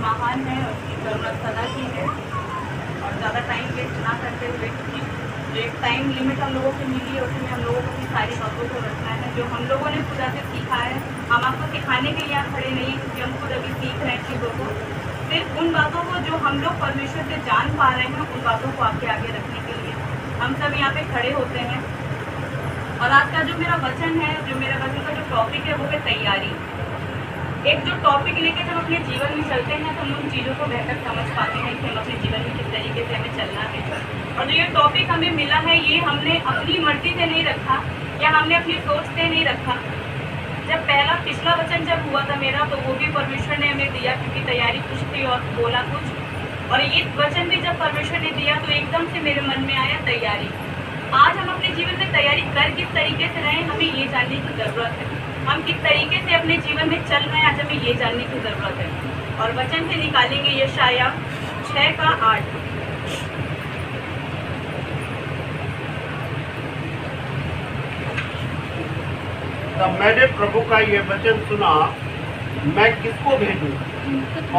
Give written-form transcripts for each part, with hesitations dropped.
महान है, उसकी ज़रूरत सदा की है। और ज़्यादा टाइम वेस्ट ना करते हुए, क्योंकि जो एक टाइम लिमिट हम लोगों को मिली है उसमें हम लोगों को अपनी सारी बातों को रखना है। जो हम लोगों ने खुदा से सीखा है, हम आपको सिखाने के लिए यहाँ खड़े नहीं, क्योंकि हम खुद अभी सीख रहे हैं चीज़ों को। सिर्फ उन बातों को जो हम लोग परमेश्वर से जान पा रहे हैं, उन बातों को आपके आगे रखने के लिए हम सब यहाँ पे खड़े होते हैं। और आज का जो मेरा वचन है, जो मेरा वचन का जो टॉपिक है, वो है तैयारी। एक जो टॉपिक लेके जब अपने जीवन में चलते हैं तो हम उन चीज़ों को बेहतर समझ पाते हैं कि हम अपने जीवन में किस तरीके से हमें चलना है। और जो ये टॉपिक हमें मिला है, ये हमने अपनी मर्जी से नहीं रखा या हमने अपनी सोच से नहीं रखा। जब पिछला वचन जब हुआ था मेरा, तो वो भी परमेश्वर ने हमें दिया, क्योंकि तैयारी कुछ थी और बोला कुछ। और ये वचन भी जब परमेश्वर ने दिया तो एकदम से मेरे मन में आया तैयारी। आज हम अपने जीवन में तैयारी कर किस तरीके से रहें, हमें ये जानने की ज़रूरत है। हम किस तरीके से अपने जीवन में चल रहे हैं, आज हमें ये जानने की ज़रूरत है। और वचन से निकालेंगे यशाया 6:8। तब मैंने प्रभु का ये वचन सुना, मैं किसको भेजूं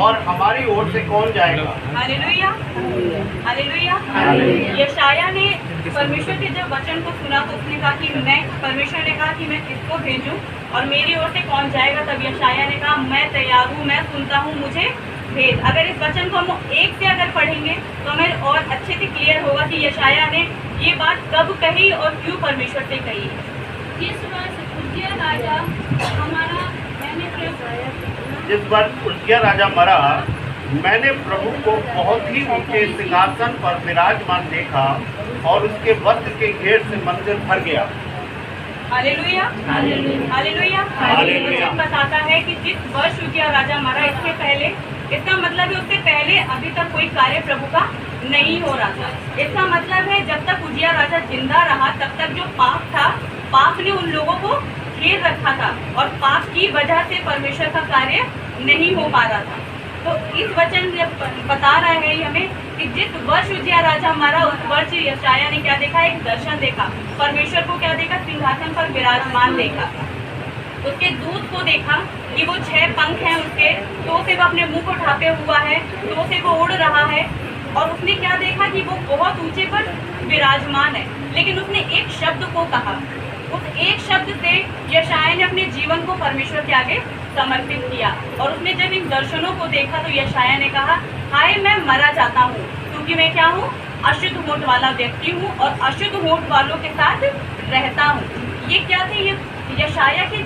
और हमारी ओर से कौन जाएगा। Hallelujah, hallelujah. यशाया ने परमेश्वर के जब वचन को सुना तो उसने कहा कि परमेश्वर ने कहा कि मैं किसको भेजूं और मेरी ओर से कौन जाएगा। तब यशाया ने कहा, मैं तैयार हूँ, मैं सुनता हूँ, मुझे भेज। अगर इस वचन को हम एक से अगर पढ़ेंगे तो हमें और अच्छे से क्लियर होगा कि यशाया ने ये बात कब कही और क्यों परमेश्वर से कही। जिस बार उज्जिया राजा मरा, मैंने प्रभु को बहुत ही ऊंचे सिंहासन पर विराजमान देखा और उसके वस्त्र के घेर से मंदिर भर गया। Hallelujah, hallelujah, hallelujah. बताता है कि जिस वर्ष उज्जिया राजा मरा, इसके पहले, इसका मतलब है उससे पहले अभी तक कोई कार्य प्रभु का नहीं हो रहा था। इसका मतलब है जब तक उज्जिया राजा जिंदा रहा तब तक जो पाप था, पाप ने उन लोगों को घेर रखा था और पाप की वजह से परमेश्वर का कार्य नहीं हो पा रहा था। तो इस वचन बता रहा है हमें कि जिस वर्ष उज्जिया राजा मरा, उस वर्ष यशाया ने क्या देखा, एक दर्शन देखा। परमेश्वर को क्या देखा, सिंहासन पर विराजमान देखा। उसके दूत को देखा कि वो 6 पंख हैं उसके, तो से वो अपने मुंह को ढांपे हुआ है, तो से वो उड़ रहा है। और उसने क्या देखा कि वो बहुत ऊंचे पर विराजमान है। लेकिन उसने एक शब्द को कहा, उस एक शब्द से यशाया ने अपने जीवन को परमेश्वर के आगे समर्पित किया। और उसने जब इन दर्शनों को देखा तो यशाया ने कहा, हाय मैं मरा जाता हूँ, क्योंकि मैं क्या हूँ, अशुद्ध होठ वाला व्यक्ति हूँ और अशुद्ध होठ वालों के साथ रहता हूँ। ये क्या थे, ये यशाया के